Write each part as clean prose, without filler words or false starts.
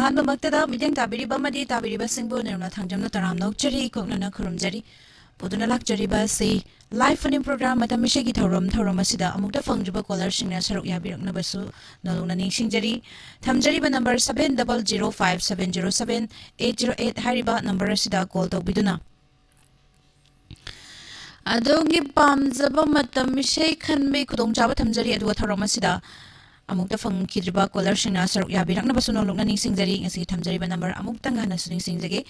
अहानबा मक्तदा मिदेंग ताबिरिबा मदी ताबिरिबा सिंबो निर्मला थांजमना तराम नौचरी कोकनना खुरुमजरी पुदुना लाक्चरिबा से live फनिंग programme मतम मिशेगी थौरम असिदा अमुक्ता फंगजुबा कॉलर सिंगना सरुक याबिरकनबसु नलुना निंगसिंजरी थमजरीबा नंबर 7005707808 हारिबा नंबर असिदा कॉल तौबिदुना अदोंगी पामजबा मतम मिशे खनबे खुदोंचाबा थमजरी अदुवा थौरम असिदा अमुक्ता फंगखिद्रिबा कॉलर सिंगना सरुक याबिरकनबसु नलुना निंगसिंजरी ngasi थमजरीबा नंबर अमुक्ता ngana सुनिंगसिंजगे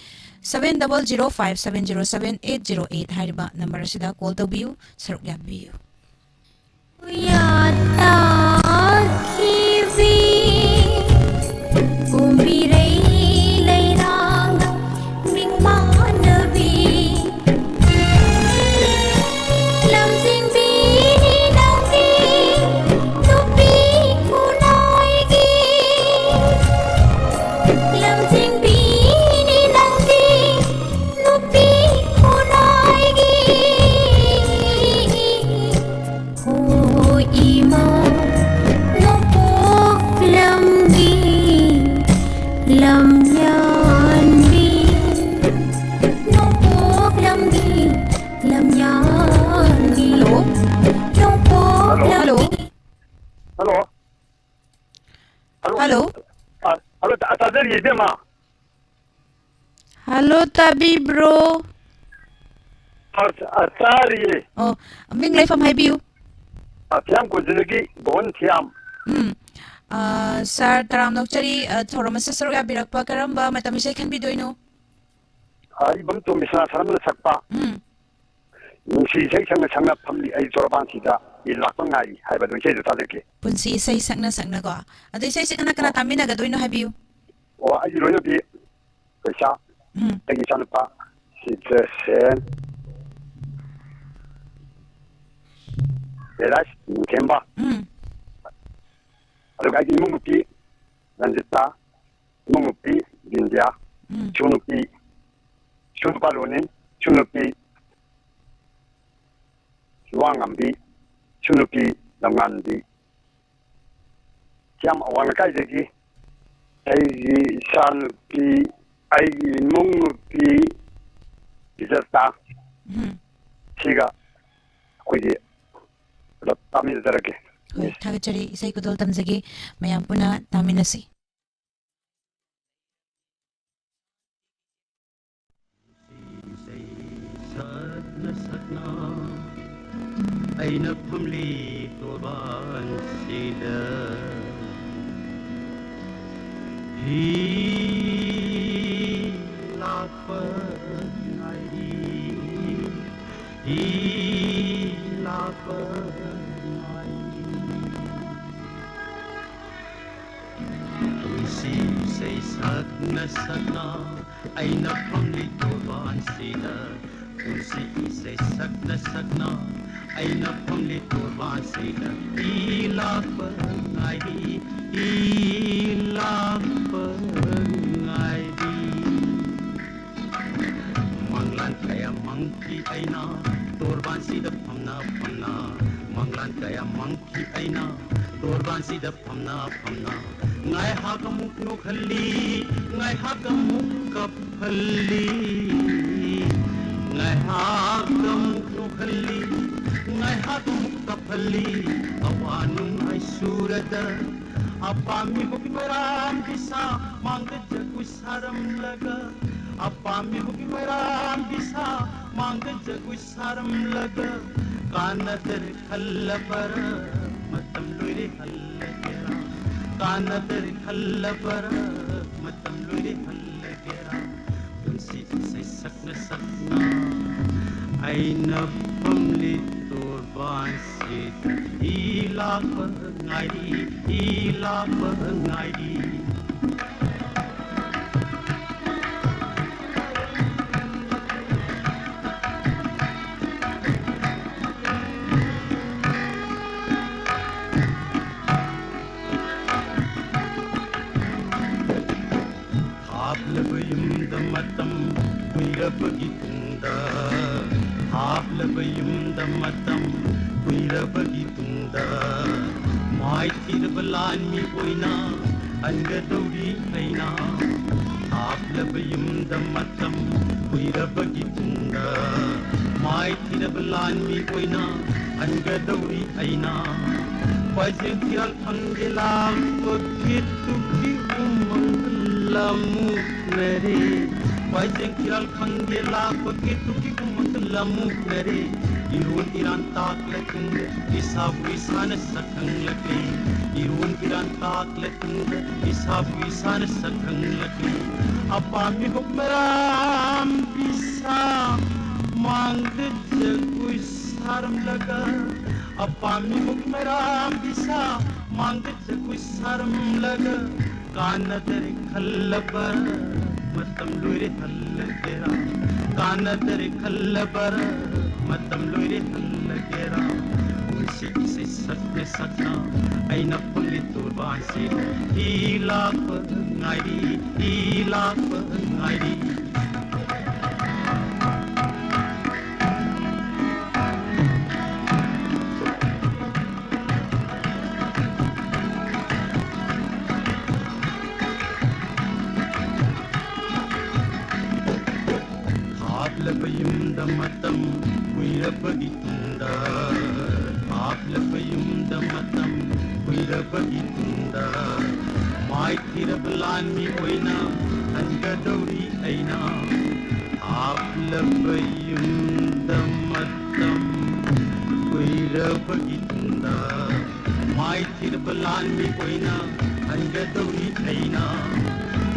7005707808 हारिबा नंबर असिदा कॉल तौबियु सरुक याबियु Hello, Tabi bro. Sorry. Oh, Ming Lai from Haibiu. Tiam ko jinagi bon tiam. Sir, taram nokchari thoram sa saru yabirakpa karamba matamisay kan bidoino. Ibang to misna saram na sakpa. Nungsi say sang na sangna pamli ay zoraban sida ilakpang ngai haiba dun say tadirke. Punsi say sakna ko. Aday say sakna kana tamina gadoino Haibiu. O ay royo bi pesa. Tagi sanpa situation. Eras kemba. Aduh kaji mungupi lanjutta mungupi India chunupi chunupalone chunupi chuangambi chunupi lamandi jam awang kai jegi ai sanupi ai mungupi bijasta siga kuji tamil darake Hoy, thagachari isay kudol tamzagi mayam puna taminasi. Ay napamli turban sila hilapan ay hilapan say sakna ay napamli turban sila say sakna ay napamli turban sila ilapan ay manglan kaya mangki ay na turban sila pamna manglan kaya mangki ay na turban sila pamna ngai hakamuk no khalli ngai hakamuk kaphalli ngai hakamuk no khalli ngai hakamuk kaphalli awanum ay surada apami hoki maram bisa mangga jagu saram laga apami hoki maram bisa mangga jagu saram laga kanatar khalla par matam loire halla kera kanatar khalla par matam loire halla kera tunsi say sakna aina pamli turban sit ilapan ngai matam kuira bagitunda haflabayum matam kuira bagitunda mai tirbalan mi oina ꯍꯟꯒꯗꯧꯔꯤ ꯑꯩꯅ ꯊꯥꯞꯂꯕ ꯌꯨꯝꯗ ꯃꯇꯝ ꯀꯨꯏꯔꯕꯒꯤ ꯇꯨꯡꯗ ꯃꯥꯏꯊꯤꯔꯕ ꯂꯥꯟꯃꯤ ꯑꯣꯏꯅ ꯍꯟꯒꯗꯧꯔꯤ ꯑꯩꯅ ꯄꯥꯏꯖꯦꯡ ꯐꯤꯔꯥꯜ ꯐꯪꯒꯦ ꯂꯥꯛꯄ ꯈꯤꯠꯇꯨꯒꯤ ꯎꯃꯪ ꯂꯃꯨꯛꯅꯔꯦ ꯄꯥꯏꯖꯦꯡ ꯐꯤꯔꯥꯜ ꯐꯪꯒꯦ ꯂꯥꯛꯄ ꯈꯤꯠꯇꯨꯒꯤ ꯎꯃꯪ ꯂꯃꯨꯛꯅꯔꯦ Irun Iran tak lekung isabu isana sakang laki Irun Iran tak lekung isabu isana sakang laki Apa mi hukmeram bisa mangde jagu saram laga Apa mi hukmeram bisa mangde jagu saram laga Kana tere khallabar matam luire hallagera Kana tere khallabar matam loire hallagera unsi se satne satna aina pulli turban se hilap ngairi Aaplayumda matam kuirapagi tunda Aaplayumda matam kuirapagi tunda Mai thirablanmi oina hangadauri aina Aaplayumda matam kuirapagi tunda Mai thirablanmi oina hangadauri aina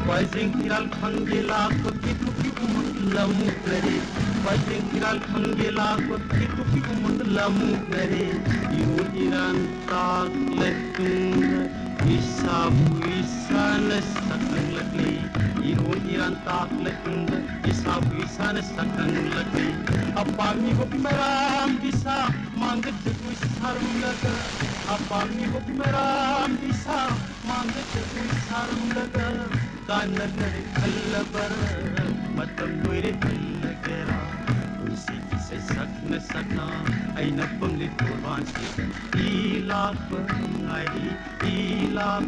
Pajeng tiral khangela koki tuki umut lamu kare Pajeng tiral khangela koki tuki umut lamu kare Irun Iran tak letung isabu isana sakang lagi Irun Iran tak letung isabu isana sakang lagi Apa mi hukmeram bisa mangget jagu sarum laga Apa mi hukmeram bisa mangget jagu sarum laga Kana tere khallabar matam loire hallagera unsi se sakna sakna aina pangli turban se ilap ngai ilap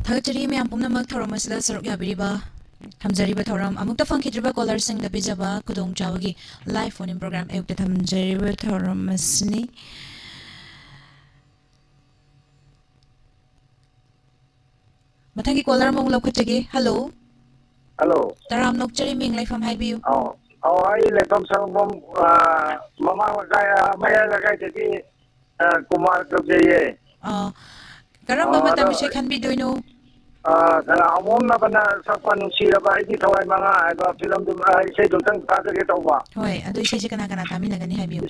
Thagchari myam pumnamak thoram asida saruk yabiriba Thamjariba thoram amukta phangkhidriba caller sing da bijaba kudong chawagi live phone in program ayukta thamjariba thoram asni Mathangi caller mong lokachagi hello Hello. taram nokchari ming live from haibiu Ai lekom sangom mama kaya maya lagai jadi Kumar Kerjaya. karamba matam se khanbi doino Kala amom na bana sapan sira ba iki thawai manga ba film dum isai dum tang ta ke tawba hoi adu ise je kana kana tami nagani haibiu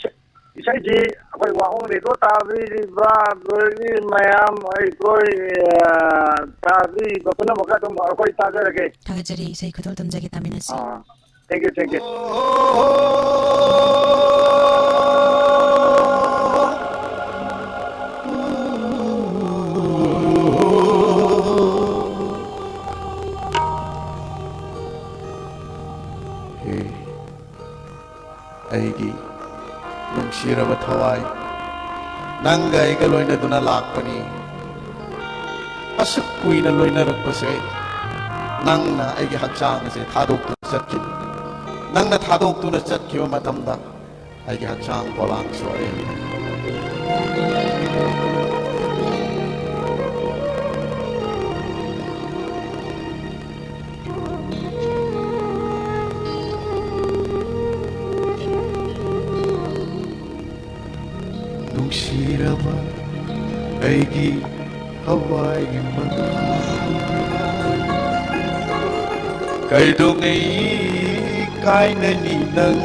isai ji akoi wahong le do ta bi ba ni mayam ai koi ta bi ba kuna maka dum akoi ta ga ke Thagchari sai khudol tamjagi taminasi thank you Aigi nungshiraba thawai nanga aiga loina duna lakpani asuk kuina loina rakpase nangna aigi hakchang ase thadok chatki nangna thadok tuna chatkiba matamda aigi hakchang bolang sore Nungshiraba aigi hawai mana kaidongai kainani nang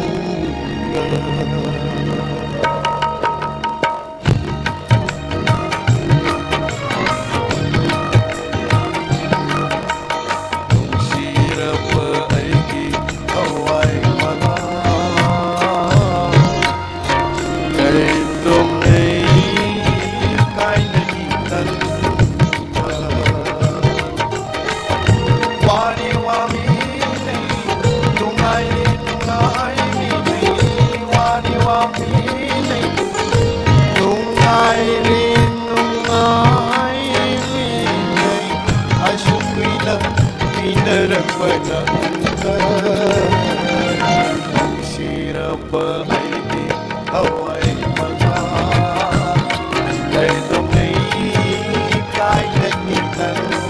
Nungshiraba aigi hawai mana kaidongai kainani nang Wani wami ꯅꯨꯡꯁꯤꯅ ꯄꯤꯅꯔꯛꯄꯅ ꯅꯨꯡꯁꯤꯔꯕ ꯑꯩꯒꯤ ꯊꯋꯥꯏ ꯃꯉꯥ ꯀꯩꯗꯧꯉꯩ ꯀꯥꯏꯒꯅꯤ ꯅꯪ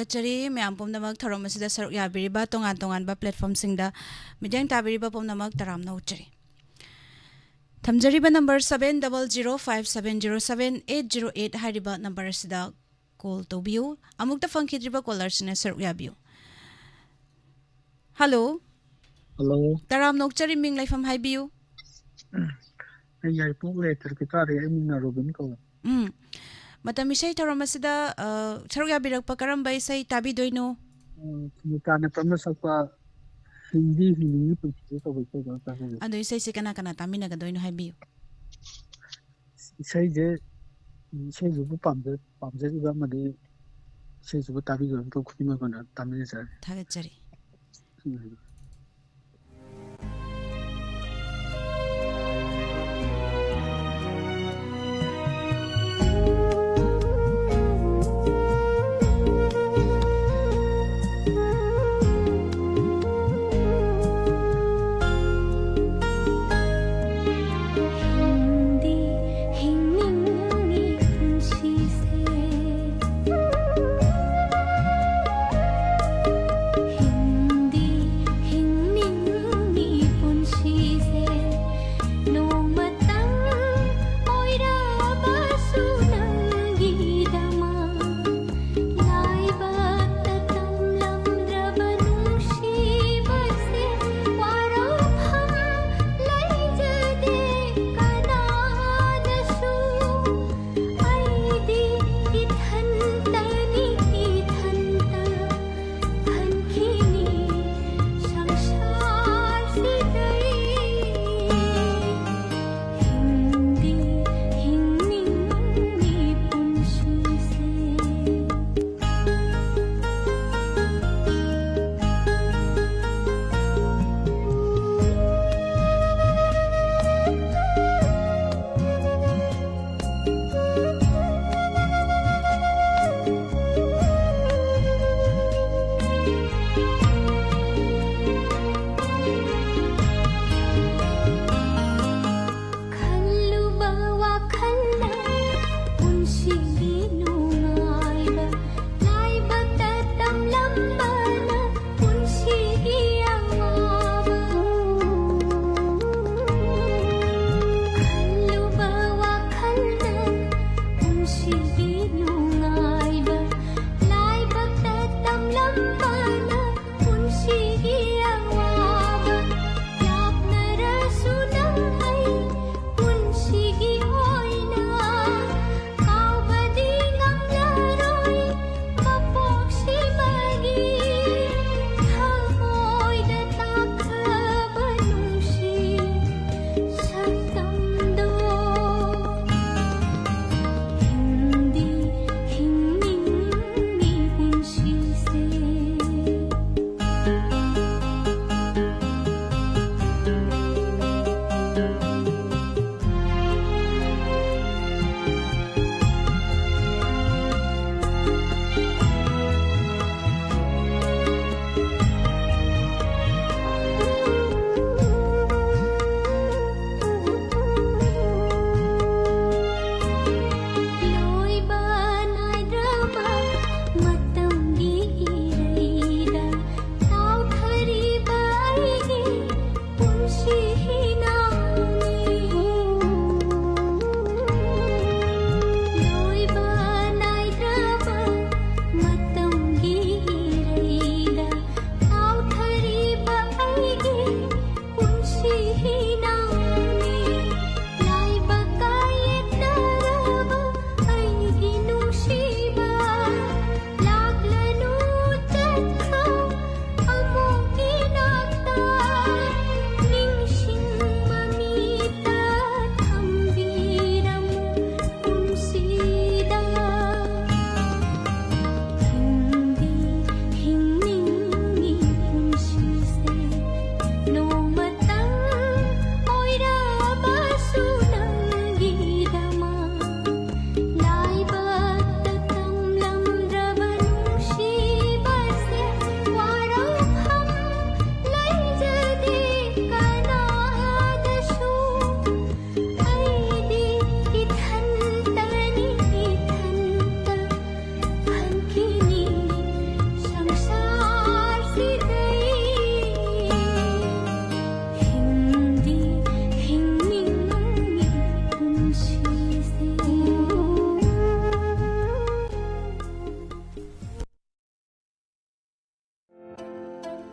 Thagachari Myam Pumnamak Thoromasida Saruk Yabiriba Tongan Tonganba Platform Singda Midang Tabiriba Pumnamak Taram Nauchari. Thamjariba number 7005707808 Hariba number Sida call to view. Amukta Funkidriba callers in a Saruk Yabu. Hello. Hello. Taram Nauchari Ming Life from Hibu. I put later guitar in a Robin color. Matamisay Taramasida Sargabirak Pakaram by say Tabi Doino. You can promise of Hindi And you say Sikanakana Tamina Doino Hibu. Say the says you pump the Ramadi says what Tabi to Kimagona Tamisa. Thagachari. Hindi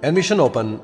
Admission open.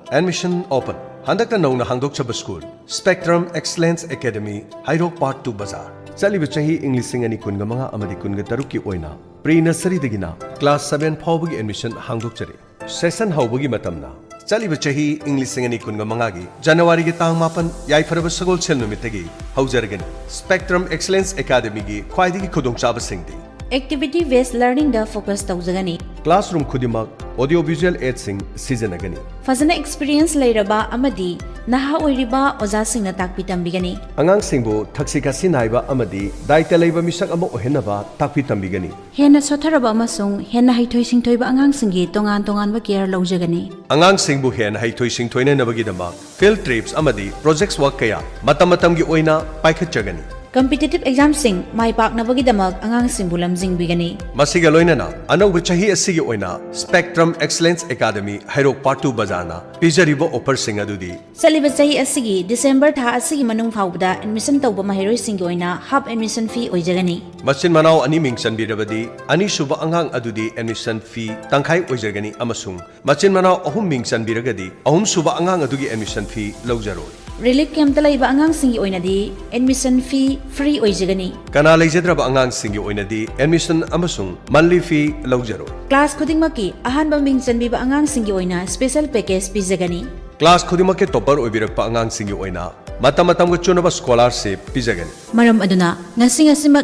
Handakta nongna hangdokchaba school. Spectrum Excellence Academy, Hairok Part 2 Bazaar. Chaliba chahi English singani kunga manga amadi kunga tarukki oina. Pre-nursery dagina class 7 phawbagi admission hangdokchari. Session hawbagi matamna. Chaliba chahi English singani kunga manga gi January gi tang mapan yaifaraba sagol sel numitagi hawjaragani. Spectrum Excellence Academy gi khwaidagi khudongchaba singdi. Activity based learning da focus tawjagani. Classroom khudimak audio visual aids sing sijanagani. Fazana experience leiraba amadi naha oiriba oja singna takpi tambigani. Angang singbu thaksi kasi naiba amadi daita leiba misak ama ohenaba takpi tambigani. Hena sotharaba amasung hena haithoi singthoiba angang singi tongan ba care lawjagani. Angang singbu hena haithoi singthoina nabagi dama field trips amadi projects work kaya matam gi oina paikhatjagani. Competitive exam sing mai pak nabagi damak angang singbulam jingbigani. Masiga loinana anauba chahi asigi oina Spectrum Excellence Academy Hairok Part 2 Bazarna pijariba offer sing adudi Saliba chahi asigi December tha asigi manung phawda admission tawba mahiroi singi oina half admission fee oijagani. Machin manau ani mingchan birabadi ani suba angang adudi admission fee tangkhai oijagani amasung machin manau ahum mingchan biragadi ahum suba angang adugi admission fee lawjaroi. Relief camp talaiba angang singi oina di admission fee free oijagani. Kana leijadraba angang singi oina di admission amasung monthly fee lawjaroi. Class khudingmaki ahanba mingchan biba angang singi oina special package pijagani. Class khudimake topper oibirakpa angang singi oina matam ga chunaba scholarship pijagani. Maram aduna ngasi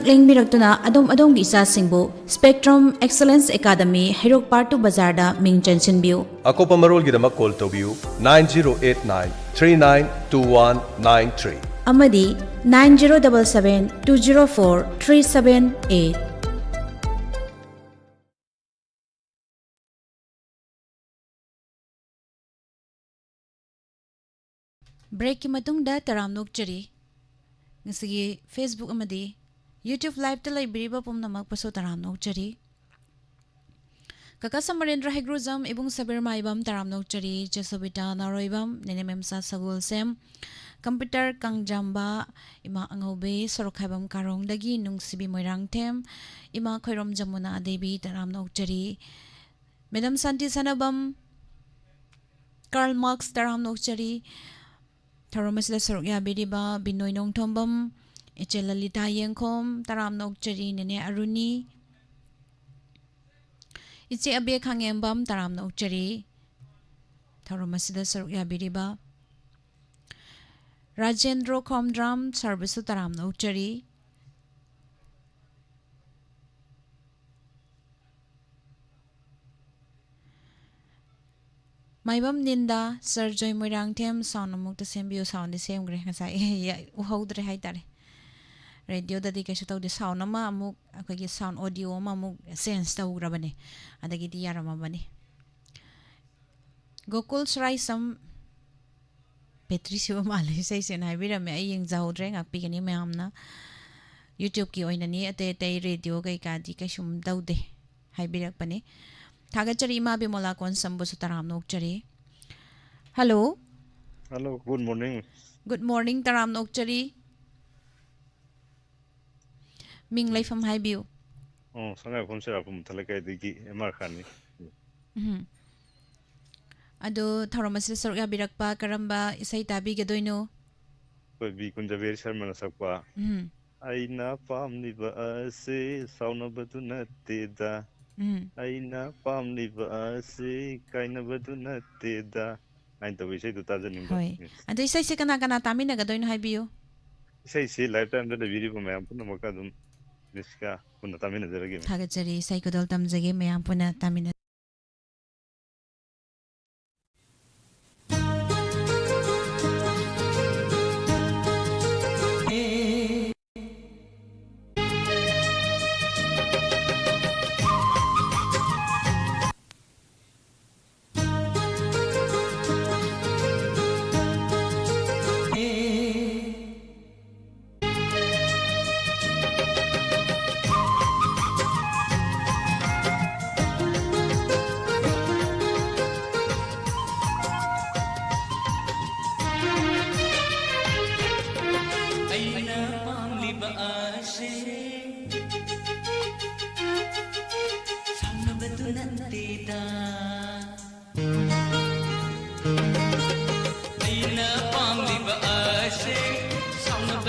lengbirakduna adom gi isa singbo Spectrum Excellence Academy Hairok Part 2 Bazaar da mingchan sinbiu. Akopa marol gidama call tobiu 9089 392193 amadi 9077 204 378. Break ki matungda taramnok chari ngasigi Facebook amadi YouTube live ta library ba pumnamak paso taramnok chari Kaka Samarendra Hegruzam ibung Sabir Maibam taramnok chari Jasobita Naroibam Nenememsa Sagul Sem Computer Kangjamba Ima Angobe Sorokhaibam Karong Dagi Nung Sibi Moirang Tem Ima Khairom Jamuna Devi taramnok chari Madam Santi Sanabam Karl Marx taramnok chari Tharomasla Sorokya Biriba Binoy Nong Tombam Echelalita Yengkom taramnok chari Nene Aruni Ichi abe khangembam taramna ukchari Tharomasida Sarukya Biriba Rajendro Komdram Sarbisu taramna ukchari Maibam Ninda Sir Joy Moirang Them sound amukta sembio sound the same gre ngasai uhaudre haitare Radio dadi kaisa tawde sound ama amuk akogi sound audio ama amuk sense tawgrabane adagi di yarama bane Gokul Srai Sam Petri Siwa Mali say sen haibirame ay yung zawdre ngak pigani mayamna YouTube ki oinani ate radio kay kadi kaisum tawde haibirak pane Thaga chari ma bimola kon sambo taramnok chari Hello good morning. Good morning taramnok chari Ming life from high view. Oh, sangai phone sera pum thalakai digi MR khani. Ado Tharomasila Sorokya Birakpa karamba isai tabi gadoino. Koi bi kunjaber sharma na sakpa. Aina pamniba ase sauna batuna teda. Aina pamniba ase kaina batuna teda. Ain tabi sai tu taja nimba. Hoi. Ado isai se kana tami na gadoino high view. Isai se lifetime da biri ko mayam puna makadum. Niska puna tamina jaragi. Thaga chari isai kodol tamjage mayam puna tamina.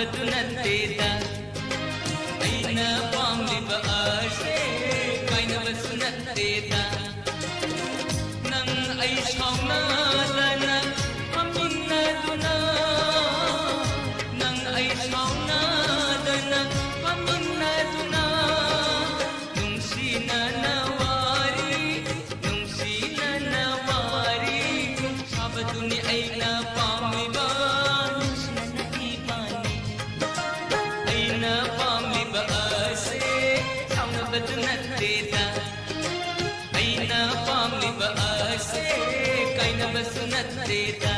ꯁꯥꯎꯅꯕꯗꯨ ꯅꯠꯇꯦꯗ ꯑꯩꯅ ꯄꯥꯝꯂꯤꯕ ꯑꯁꯦ ꯀꯥꯏꯅꯕꯁꯨ ꯅꯠꯇꯦꯗ ꯅꯪ ꯑꯩ ꯁꯥꯎꯅꯗꯅ ꯐꯝꯃꯤꯟꯅꯗꯨꯅ ꯅꯪ ꯑꯩ ꯁꯥꯎꯅꯗꯅ ꯐꯝꯃꯤꯟꯅꯗꯨꯅ ꯅꯨꯡꯁꯤꯅꯅ ꯋꯥꯔꯤ ꯅꯨꯡꯁꯤꯅꯅ ꯋꯥꯔꯤ ꯁꯥꯕꯗꯨꯅꯤ ꯑꯩꯅ ꯄꯥꯝꯂꯤꯕ ꯅꯨꯡꯁꯤꯅꯅ ꯏꯕꯥꯅꯤ ꯑꯩꯅ ꯄꯥꯝꯂꯤꯕ ꯑꯁꯦ ꯁꯥꯎꯅꯕꯗꯨ ꯅꯠꯇꯦꯗ ꯑꯩꯅ ꯄꯥꯝꯂꯤꯕ ꯑꯁꯦ ꯀꯥꯏꯅꯕꯁꯨ ꯅꯠꯇꯦꯗ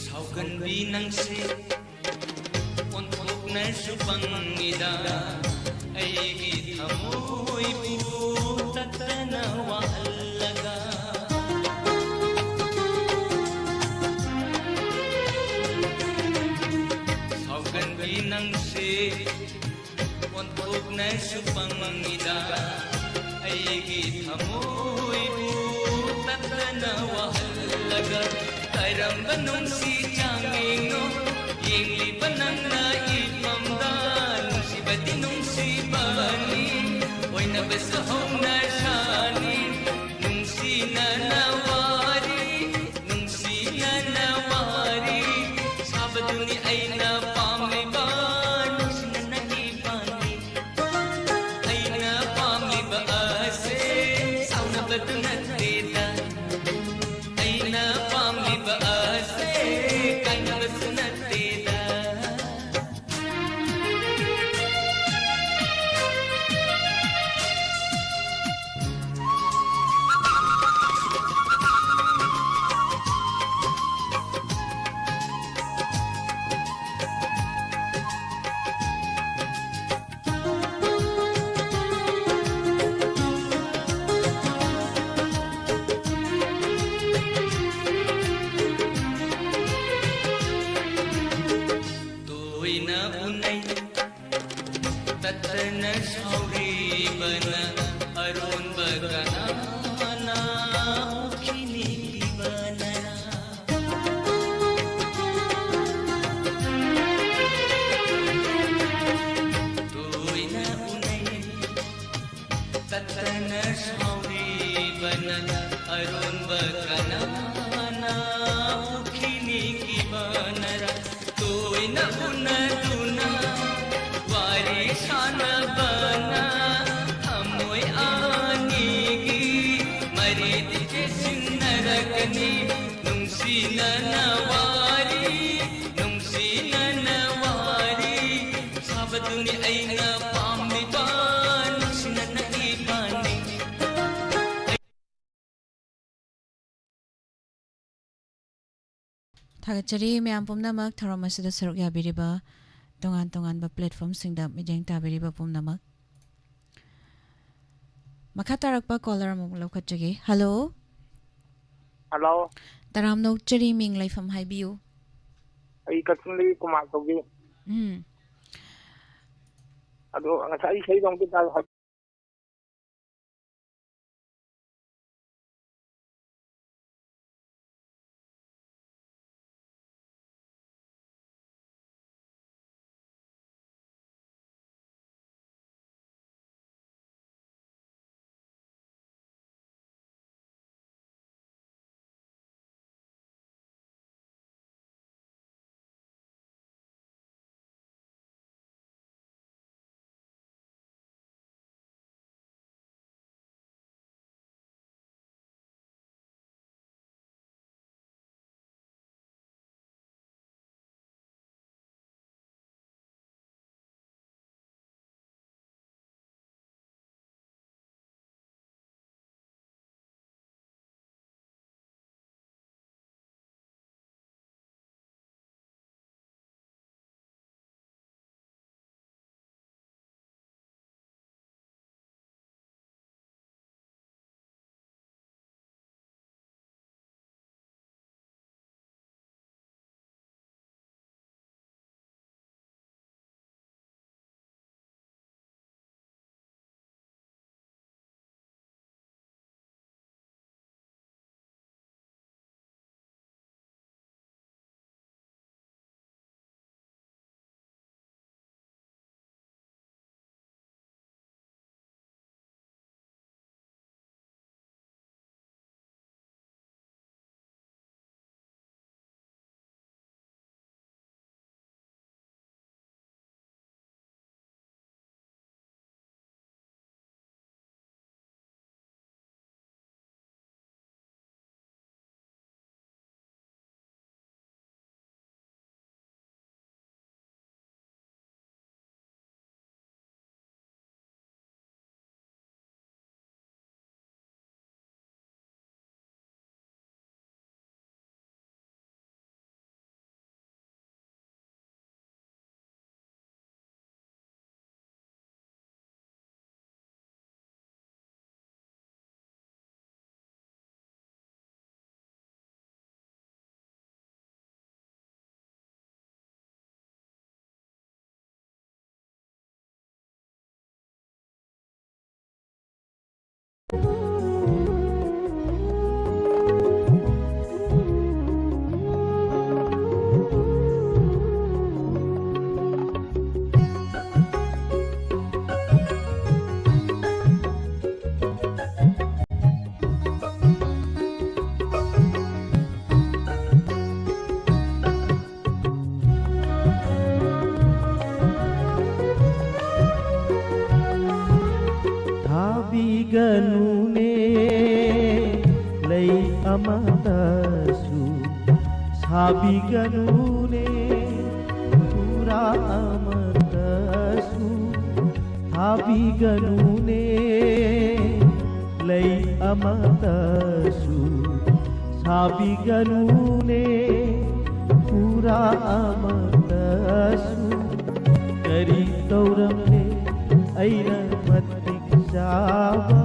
ꯁꯥꯎꯒꯟꯕꯤ ꯅꯪꯁꯦ ꯑꯣꯟꯊꯣꯛꯅꯁꯨ ꯄꯪꯉꯤꯗ ꯑꯩꯒꯤ ꯊꯃꯣꯏꯕꯨ ꯇꯠꯇꯅ ꯋꯥꯍꯜꯂꯒ ꯁꯥꯎꯒꯟꯕꯤ ꯅꯪꯁꯦ ꯑꯣꯟꯊꯣꯛꯅꯁꯨ ꯄꯪꯉꯤꯗ ꯑꯩꯒꯤ ꯊꯃꯣꯏꯕꯨ ꯇꯠꯇꯅ ꯋꯥꯍꯜꯂꯒ ꯀꯔꯝꯕ ꯅꯨꯡꯁꯤ ꯆꯥꯡꯌꯦꯡꯅꯣ ꯌꯦꯡꯂꯤꯕ ꯅꯪꯅ ꯏꯐꯝꯗ ꯅꯨꯡꯁꯤꯕꯗꯤ ꯅꯨꯡꯁꯤꯕꯅꯤ ꯑꯣꯏꯅꯕꯁꯨ ꯍꯧꯅꯁꯥꯅꯤ ꯅꯨꯡꯁꯤꯅꯅ ꯋꯥꯔꯤ ꯅꯨꯡꯁꯤꯅꯅ ꯋꯥꯔꯤ ꯁꯥꯕꯗꯨꯅꯤ ꯑꯩꯅ ꯄꯥꯝꯂꯤꯕ ꯅꯨꯡꯁꯤꯅꯅ ꯏꯕꯥꯅꯤ ꯑꯩꯅ ꯄꯥꯝꯂꯤꯕ ꯑꯁꯦ ꯁꯥꯎꯅꯕꯗꯨ ꯅꯠꯇꯦꯗ ꯑꯩꯅ ꯄꯥꯝꯂꯤꯕ ꯑꯁꯦ ꯀꯥꯏꯅꯕꯁꯨ ꯅꯠꯇꯦꯗ ꯇꯣꯏꯅ ꯎꯅꯩ ꯇꯠꯇꯅ ꯁꯥꯎꯔꯤꯕꯅ ꯑꯔꯣꯟꯕ ꯀꯅꯥꯅ ꯎꯈꯤꯅꯤꯕꯅ ꯇꯣꯏꯅ ꯎꯅꯩ ꯇꯠꯇꯅ ꯁꯥꯎꯔꯤꯕꯅ ꯑꯔꯣꯟꯕ ꯀꯅꯥꯅ ꯎꯈꯤꯅꯤꯕꯅ तोयना उनदुना वारी सानबना हमोय आनीगी मरीद के सिन्नरकनी नुंसीनना वारी नुंसीनना वारी साबदुनी ऐना पामिबा नुंसीनना इबानी थागचरी मैम पुमनमक थरम असिदा सरुक याबिरिबा तोंगान तोंगानबा प्लेटफॉर्म सिंगदा मिजेंग ताबिरिबा पुमनमक मखा तारकपा कॉलर अमुक लौखटजगे हेलो हेलो तराम नौचरी मिंग लाइफम हाइबियु अई कक्सुंली कुमार तौगी अदो ngasai sei dong kita ꯊꯥꯕꯤꯒꯅꯨꯅꯦ ꯂꯩ ꯑꯃꯇꯁꯨ ꯁꯥꯕꯤꯒꯅꯨꯅꯦ ꯄꯨꯔꯥ ꯑꯃꯇꯁꯨ ꯊꯥꯕꯤꯒꯅꯨꯅꯦ ꯂꯩ ꯑꯃꯇꯁꯨ ꯁꯥꯕꯤꯒꯅꯨꯅꯦ ꯄꯨꯔꯥ ꯑꯃꯇꯁꯨ ꯀꯔꯤ ꯇꯧꯔꯝꯂꯦ ꯑꯩꯅ ꯃꯇꯤꯛ ꯆꯥꯕ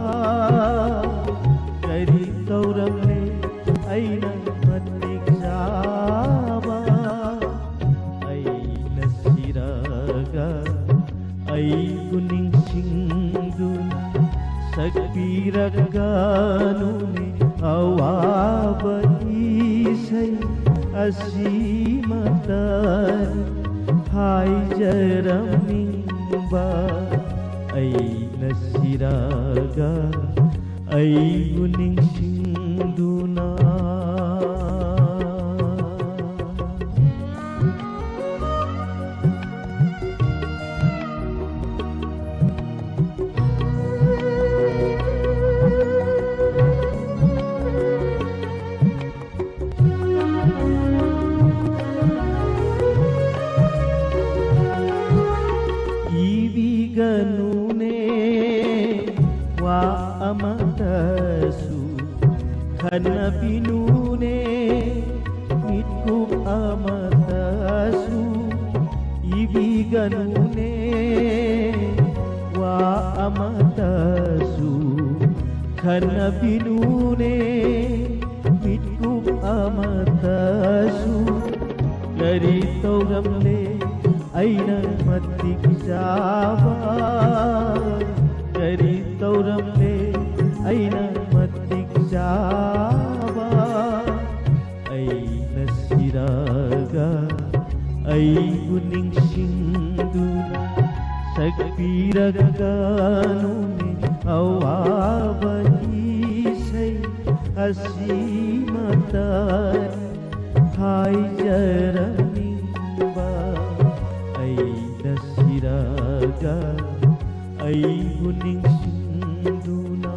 ꯀꯔꯤ ꯇꯧꯔꯝꯂꯦ ꯑꯩꯅ ꯃꯇꯤꯛ ꯆꯥꯕ ꯑꯩꯅ ꯁꯤꯔꯒ ꯑꯩꯕꯨ ꯅꯤꯡꯁꯤꯡꯗꯨꯅ ꯁꯛꯄꯤꯔꯒꯅꯨꯅꯦ ꯑꯋꯥꯕ ꯏꯁꯩ ꯑꯁꯤꯃꯇꯅꯤ ꯍꯥꯏꯖꯔꯝꯅꯤꯡꯕ ꯑꯩꯅ ꯁꯤꯔꯒ ꯑꯩꯕꯨ ꯅꯤꯡꯁꯤꯡꯗꯨꯅ Hanapinune mitkup amatasu ibiganune wa amatasu hanapinune mitkup amatasu kari tauramle aina matik java kari tauramle aina matik java aina siraga aibu ningsingduna sakpiraganune awaba isai asimatan haijaranimba aina siraga aibu ningsingduna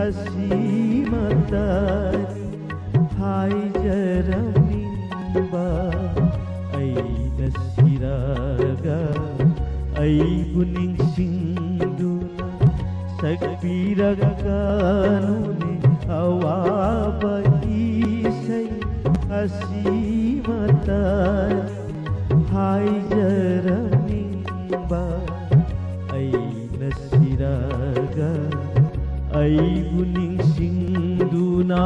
Asimatan hai jarami ꯑꯩꯕꯨ ꯅꯤꯡꯁꯤꯡꯗꯨꯅ ꯁꯛꯄꯤꯔꯛꯀꯅꯨꯅꯦ ꯑꯋꯥꯕ ꯏꯁꯩ ꯑꯁꯤꯃꯇ ꯍꯥꯏꯖꯔꯝꯅꯤꯡꯕ ꯑꯩꯅ ꯁꯤꯔꯒ ꯑꯩꯕꯨ ꯅꯤꯡꯁꯤꯡꯗꯨꯅ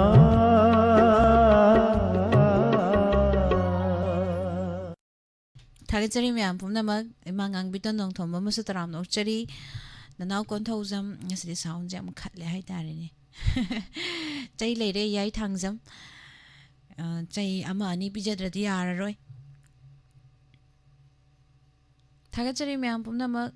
Thagachari myam pumnamak imangang biton nong thomba musu taram nokchari nanaw kon thawjam ngasidi sound jam khatle hai tare ni chai leire yai thangjam chai ama ani pijadradi yararoi Thagachari myam pumnamak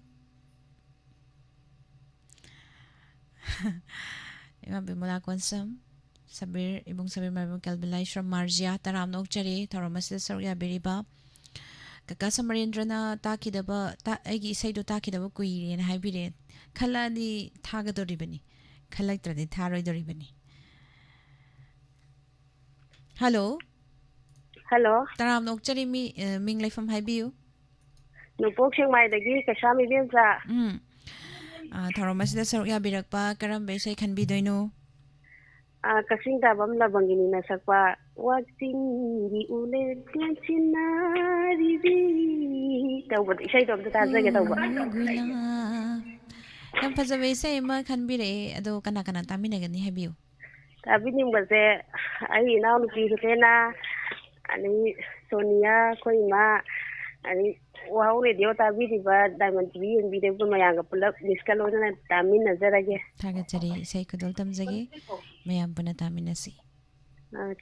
Ima bimula konsam Sabir ibung sabir marbung kalbilai shram marjia taram nokchari tharomasida sarya biriba Kaka Samarendra takidaba ta agi isaido takidaba kuiri na haibire khalani thagadoribani khalaktradi tharoidoribani Hello Hello Taram nokchari mi minglai from haibiu Nupok Chiangmai dagi kasami bimsa Tharomasida saruk ya birakpa karam besai khanbi doino kasing tabam labangini na sakpa waktingi ule tiancinari bi tawba isai tawba tazaga tawba Kam fajabe isai ma khanbire ado kana kana taminagani haibiu Tabini mbase ai naw nupi hutena ani Sonia koima ani wow radio tabidi ba diamond tv and video ko mayanga pulak miskalo na tamin nazarage Thagachari isai kudol tamjage mayam puna taminasi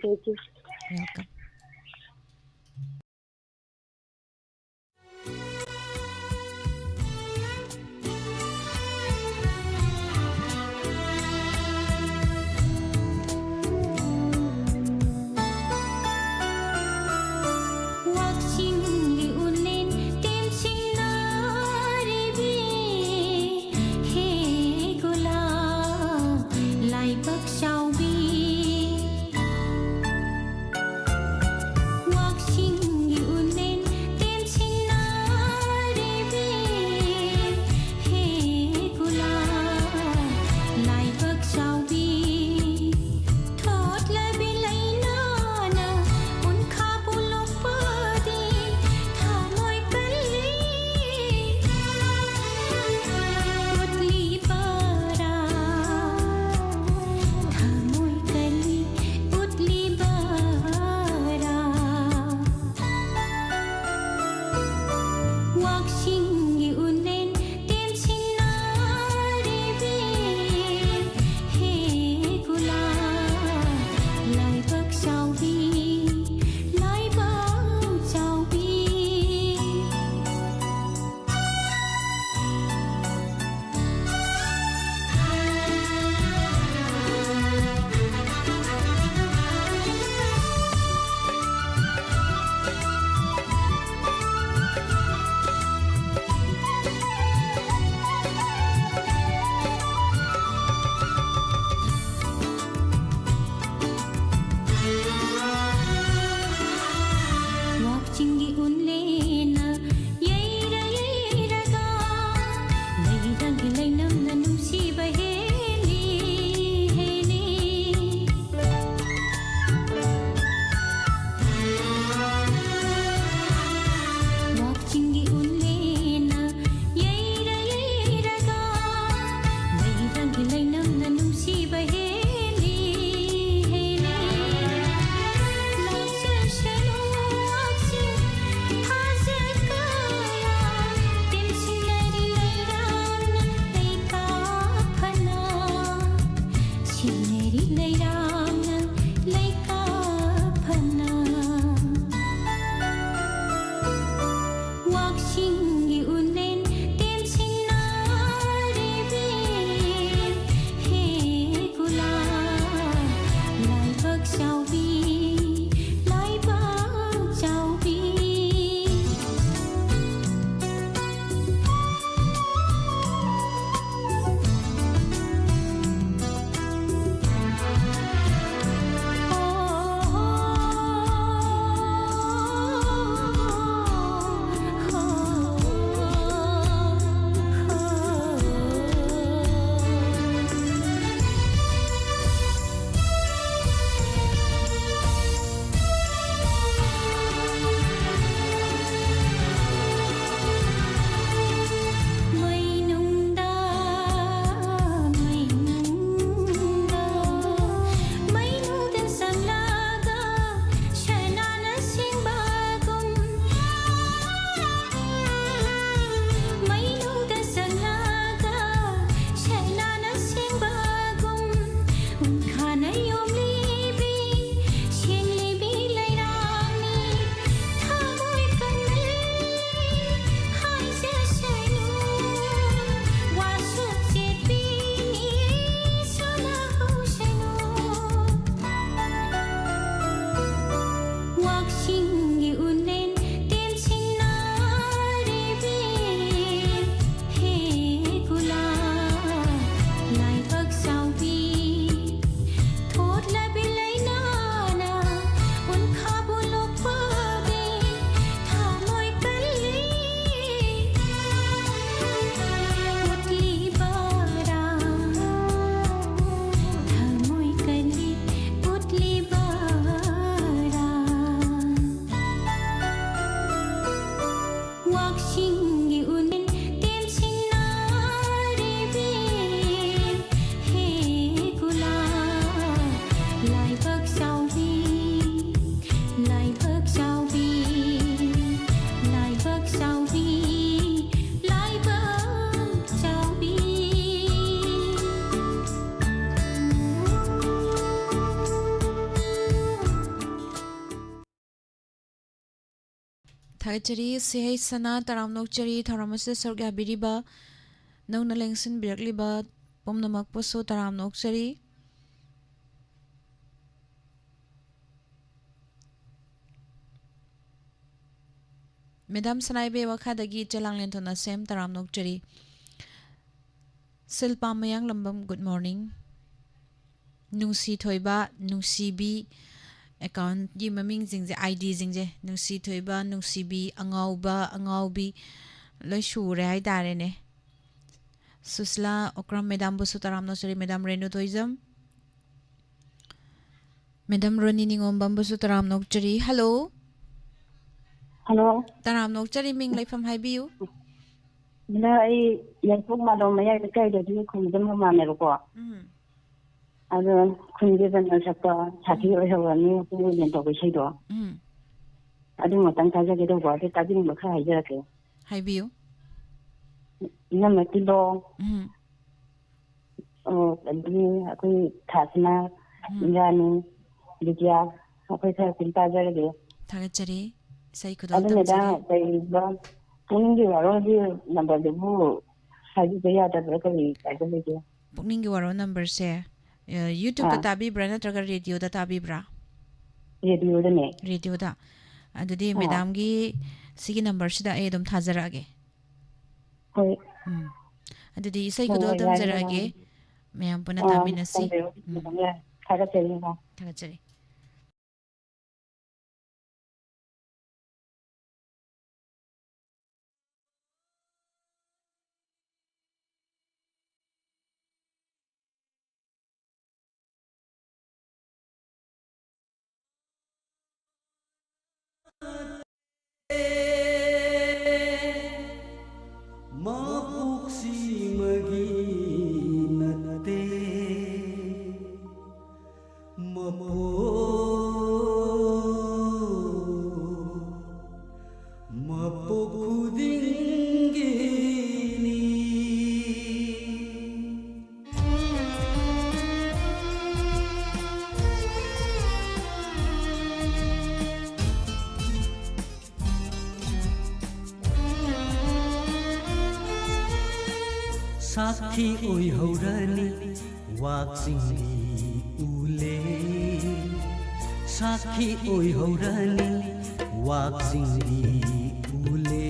thank you Welcome थागचरी सेहै सना तरामनोकचरी थौरमसे सरग बिरिबा नौना लेंसिन बिरकलिबा पोमनमकपसु तरामनोकचरी madam सनाइबे वखादगी चलांगलेंथोना सेम तरामनोकचरी Shilpa Mayanglambam good morning नुसी थोइबा नुसीबी अकाउंट की ममिंग जिंजे आईडी जिंजे नुसी थोइबा नुसीबी अंगाउबा अंगाउबी लोय शुरे हाय तारेने सुसला ओक्रम मेडम बुसु तरामनोकचरी मेडम रेनु तोइजम मेडम रोनी निंगोमबम बुसु तरामनोकचरी हेलो हेलो तरामनोकचरी मिंग लेफम हाइबियु ना आई याइफोक मादो मया कइदि खुंजम मानेरको अदो खुंजे बन सकता साथी ओहवनी पुलिन तो बैसैदो अदु मतन ताजगे दो बादे ताबिन बखा हाइजरके हाइबियु नमतिलो ओ अदि अखै थासना इंगानी बिजिया अखै सा चिंता जरगे थागचरी सही खुदा अदु मेदा तैबा पुनिंगी वारोदी नंबर देबु हाइजि जया दबरकली ताजगे पुनिंगी वारो नंबर से YouTube दा ताबिब्रा नत्रगा रेडियो दा ताबिब्रा रेडियो दने रेडियो दा अदुदी मैडम गी सिगी नंबर सिदा ए दम थाजरागे होय अदुदी सही खुदा दम जरागे मैम पुना तामिनसी थागचरी साखी ओइ हौरनी वाक्सिंगी उले साखी ओइ हौरनी वाक्सिंगी उले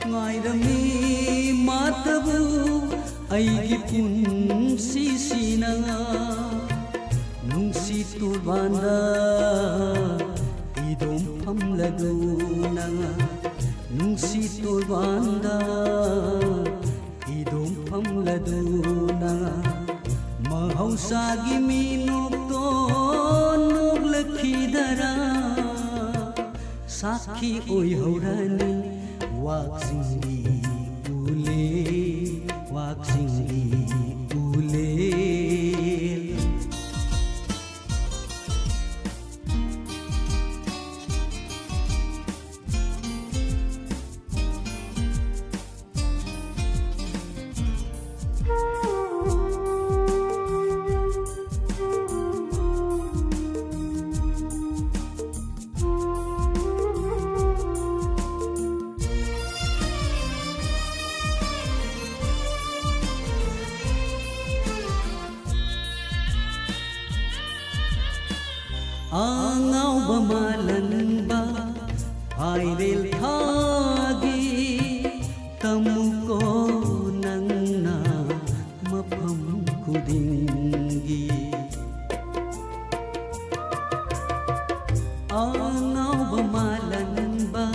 ngairami matabu aigi punsi sinanga nungsi turbanda idom pamladu nanga nungsi turbanda idom pamladuna mahausagi minukto nuglakidara sakhi oi haurani waksingi ule waksingi ule ꯑꯉꯥꯎꯕ ꯃꯥꯂꯟꯕ ꯍꯥꯏꯔꯦꯜ ꯊꯥꯒꯤ ꯇꯝꯃꯨꯀꯣ ꯅꯪꯅ ꯃꯐꯝ ꯈꯨꯗꯤꯡꯒꯤ ꯑꯉꯥꯎꯕ ꯃꯥꯂꯟꯕ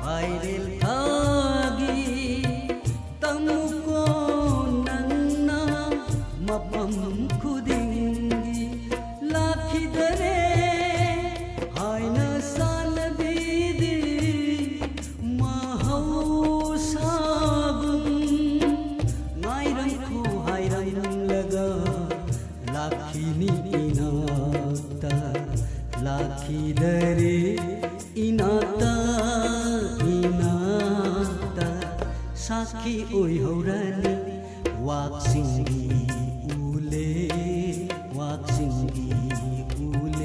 ꯍꯥꯏꯔꯦꯜ ꯊꯥꯒꯤ ꯇꯝꯃꯨꯀꯣ ꯅꯪꯅ ꯃꯐꯝ ꯈꯨꯗꯤꯡꯒꯤ ꯂꯥꯛꯈꯤꯗꯔꯦ ꯍꯥꯏꯅ ꯁꯥꯟꯅꯕꯤꯗꯤ ꯃꯍꯧꯁꯥꯒꯨꯝ ꯉꯥꯏꯔꯝꯈꯣ ꯍꯥꯏꯔꯝꯂꯒ ꯂꯥꯛꯈꯤꯅꯤ 이나다 라키다리 이나다 이나다 사키 오이호라니 왁싱기 울레 왁싱기 울레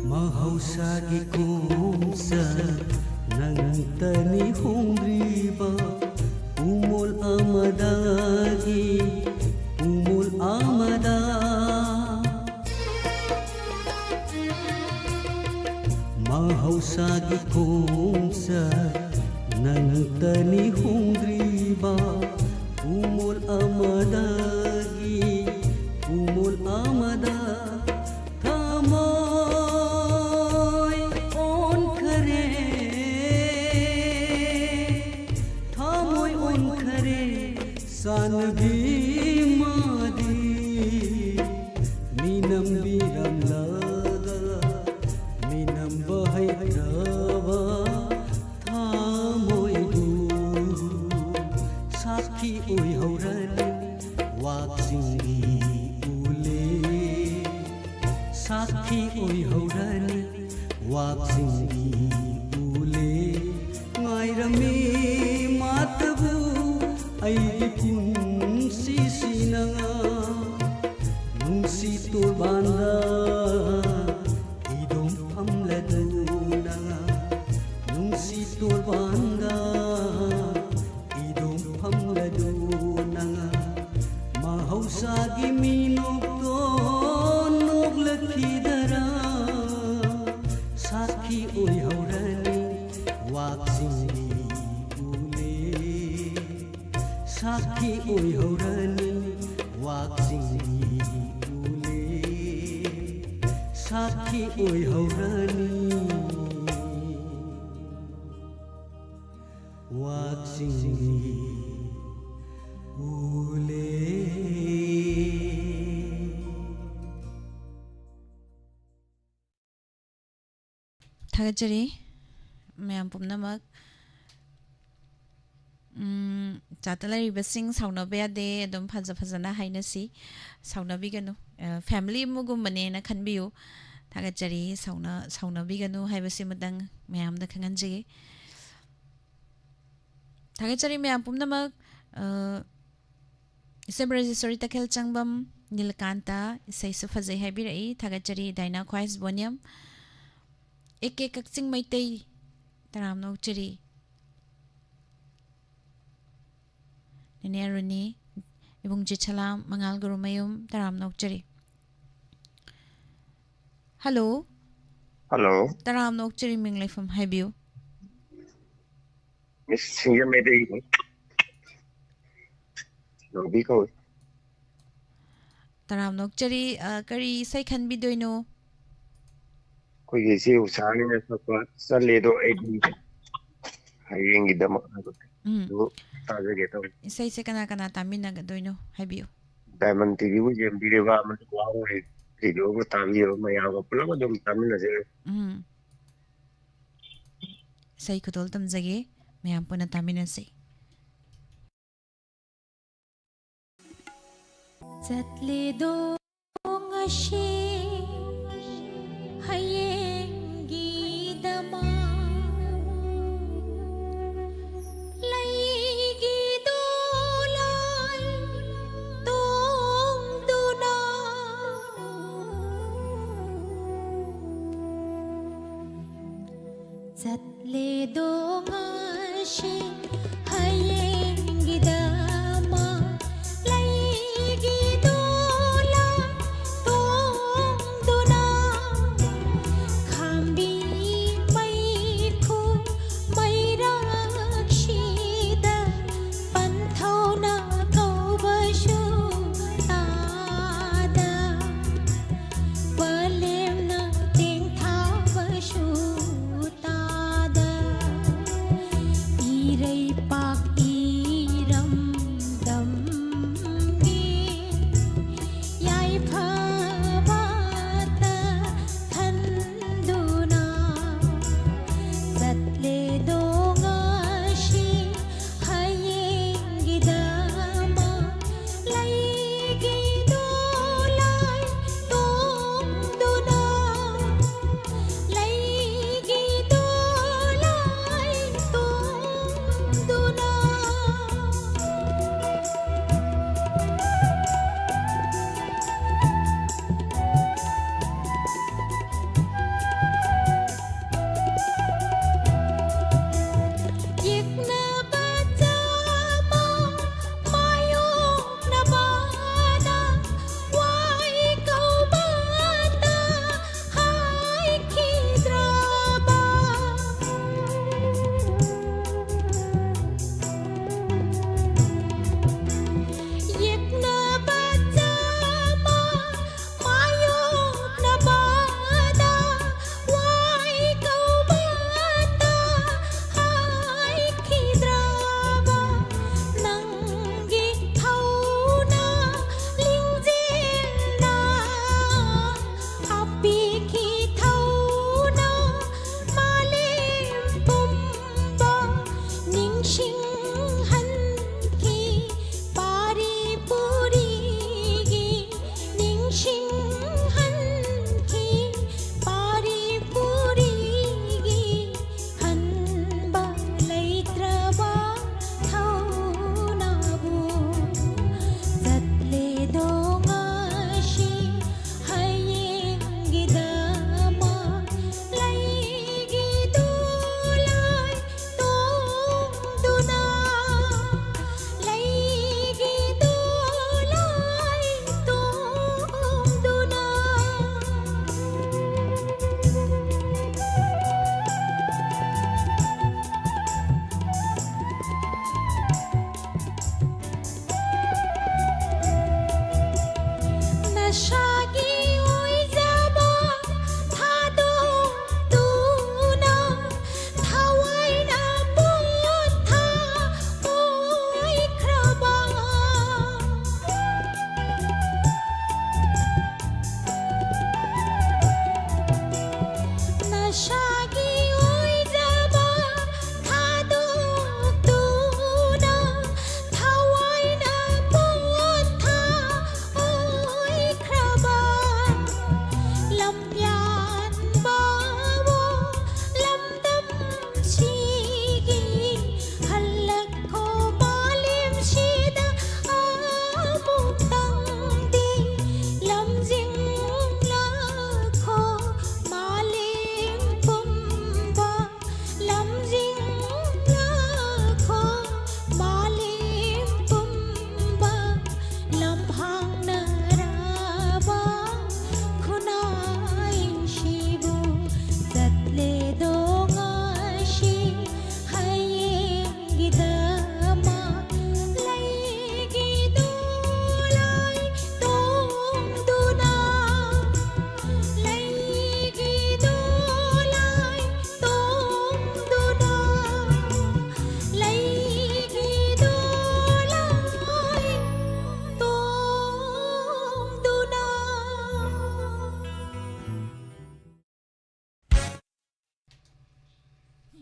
mahausa기 kumsa nangtani hongriba umul amadagi umul amada mahausagi kumsa nangtani hongriba umul amadagi umul amada Sangi madi minam biram laga minam bahai rava thamoi du sakhi oi haurani waksingi ule sakhi oi haurani waksingi ule ngairami matabu ai punsisina nungsi turbanda idom pamladuna nungsi turbanda idom pamladuna mahausagi minokto noglakidara sakhi oi haurani waksingi Sakhi oi haurani waksingi ule Sakhi oi haurani waksingi ule थागतजरी ma'am पुमनमक चातलारिबसिंग साउनबे यादे एकदम फजा फजना हाइनसी साउनबिगनु फैमिली मुगुमने ना खनबियो थागतजरी साउनबिगनु हाइबसि मदंग मैम द खंगनजे थागतजरी मैम पुमनमक इसेब रजिस्ट्री तखेल चंगबम नीलकांता इसेस फजे हाइबिरई थागतजरी डाइना ख्वाइस बोनियम एक कक्चिंग मैतै तराम नौचरी Neneruni ibung jichalam mangal gurumayum taram nokchari. Hello. Hello. Taram nokchari minglay from Habiu. Miss Singer Medi. No because Taram nokchari kari say can be doino. Kuigi si usani na sa ledo edi. Haying idama. Isay se kana kana tamin na doino Habiu. Diamond TV wo jem direva man wow he video ko tabiyo mayaga pula ko dum tamin na sila. Say ko tol tamjage mayam po na tamin na say. Zatli do ngashi hayengi dama lay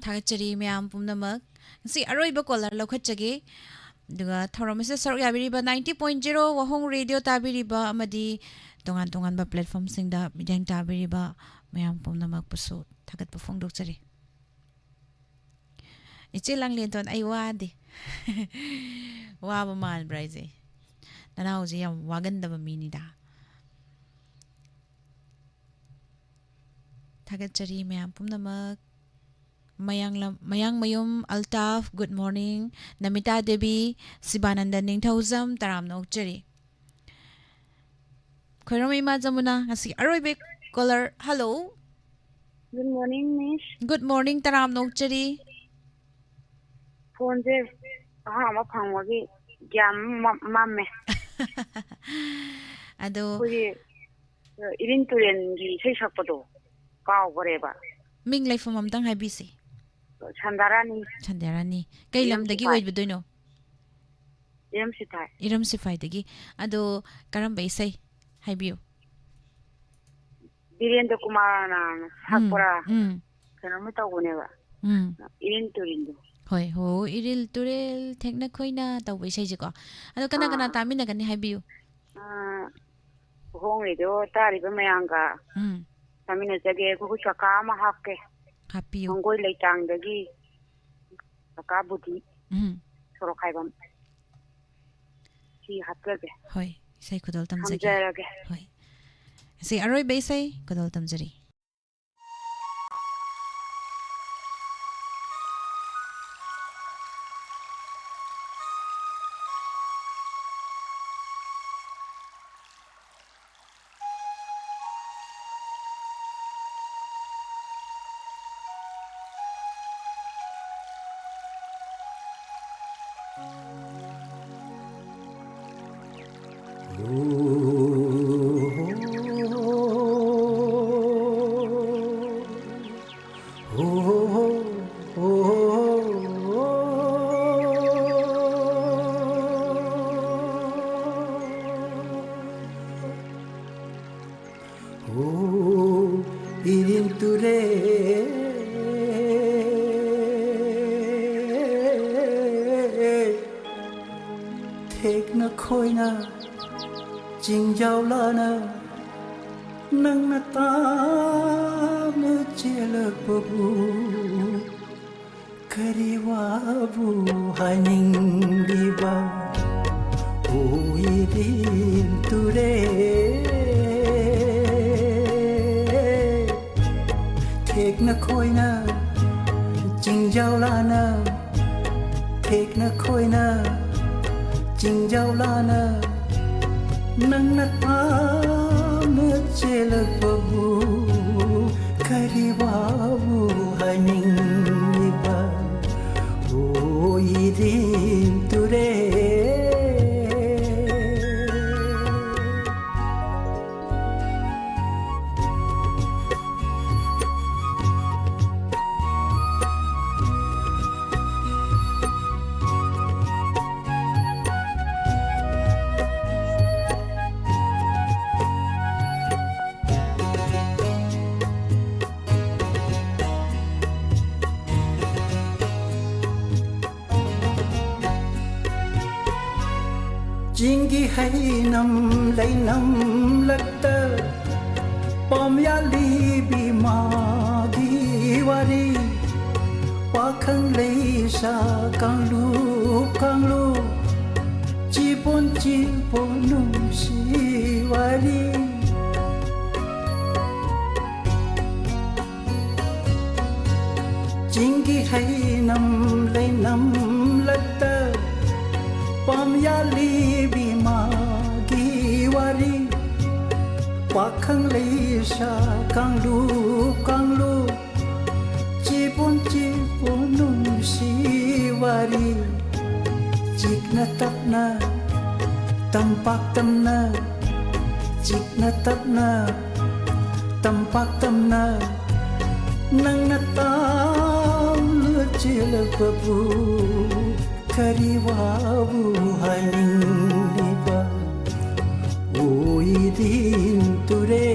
थागचरी ma'am पुमनमक सी अरोइब caller लौखटजगे दुगा थौरमसे सरक याबिरिबा 90.0 वहोंग radio ताबिरिबा अमदी तोंगान तोंगान बा platform सिंगदा medium ताबिरिबा ma'am पुमनमक पुसु थागत फोंगदोकचरी इचे लंगलेंतोन आई वादे वाबा माल ब्राइजे ननाउजी याम वागंदबा मीनिदा थागचरी ma'am पुमनमक Mayang Mayum Altaf, good morning. Namita Devi, Sibananda Ningthauzam, Taram Nokchari. Khairomi Mazamuna, Asi Arabic caller. Hello. Good morning, Miss. Good morning, Taram Nokchari. Phone je ma phangwagi jam mamme. Ado Koi irin turen gi sei sakpado kaw goreba. Ming life from Amtang Habisi. Sandarani Chandarani. Kailam dagi wait bedoino. yam sitai. Iram sifai dagi. Ado Karamba isay. Habiyo. Birendra Kumar na hakpora. Kana mo taw goneba. Mm. Irin turen do. Hoi ho iril turel thekna khoina tawbai sai jiko. Ado kana tamin na gani habiyo. Hong le do tari ba mayanga. Tamina jage ko chaka ma hakke. Happy. Mongoi le tang dagi. Chaka buti. Soro khaibam. Si hakke. Hoi, say kudol tamjagi. Hamjarage. Hoi. Si aroy bay say kudol tamjari. Irin ture thek na khoi na jing giao la na nang na ta na chela babu kari wa bu haning diba o irin ture thek na khoi na jing giao la na thek na khoi na jing giao la na nang na ta na chela babu kari babu haning liba o idin ture Jingi hay nam lay nam lagta pom ya li bi ma di wari pakhang lay sa kang lu chi pon num si wari Jingi hay nam lay nam lagta pom ya li bi ma gi wari pakhang le sa kang lu chi pon num si wari chik na tap na tampak tam na chik na tap na tampak tam na nang na tam lu chi la babu kari wabu haning liba o idin ture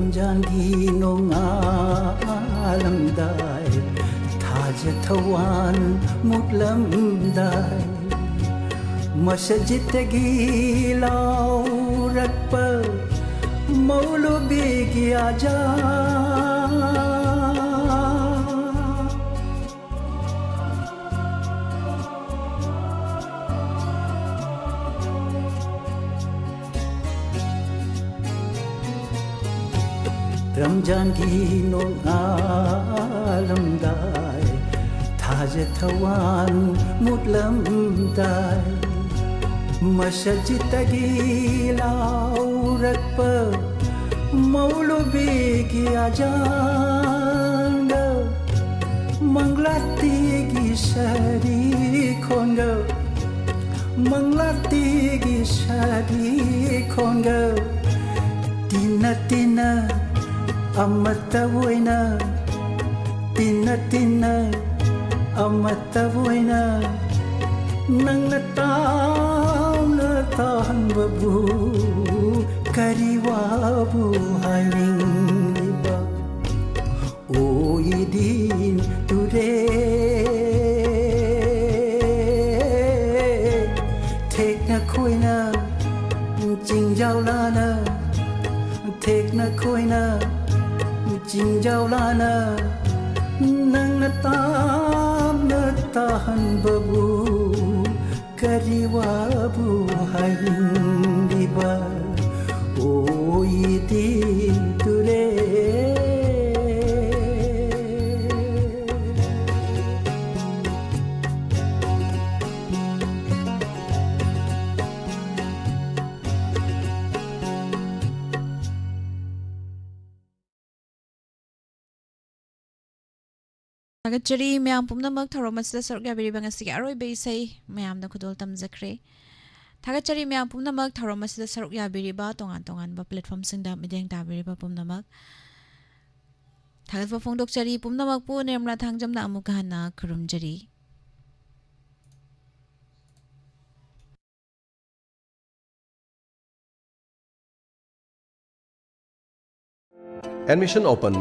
रमजानगी नोंगालमदाय थाजथवान मुटलमदाय मस्जिदगी लाउरत पर मौलवी की आजान रमजान की नोंगालमदाय थाजथवान मुटलमदाय मस्जिदगी लाउरत पर मौलवी की आजान मंगलाती की शरी खोंग मंगलाती की शरी खोंग tina tina amata voina tina tina amata voina nang na tahan babu kariwabu haring liba o idin today take na koina jing jau lana take na koina jing jau lana nang na tahan babu kariwabu haring liba o idin today Agachari mayam pumnamak tharomasida saruk yabiribang asigi aroi beisai mayam na khudol tamjakre. Thagachari mayam pumnamak tharomasida saruk yabiriba tongan ba platform singda mideng tabiriba pumnamak. Thagat phongdokchari pumnamak pu nemra thangjamna amukahana khurumjari. Admission open.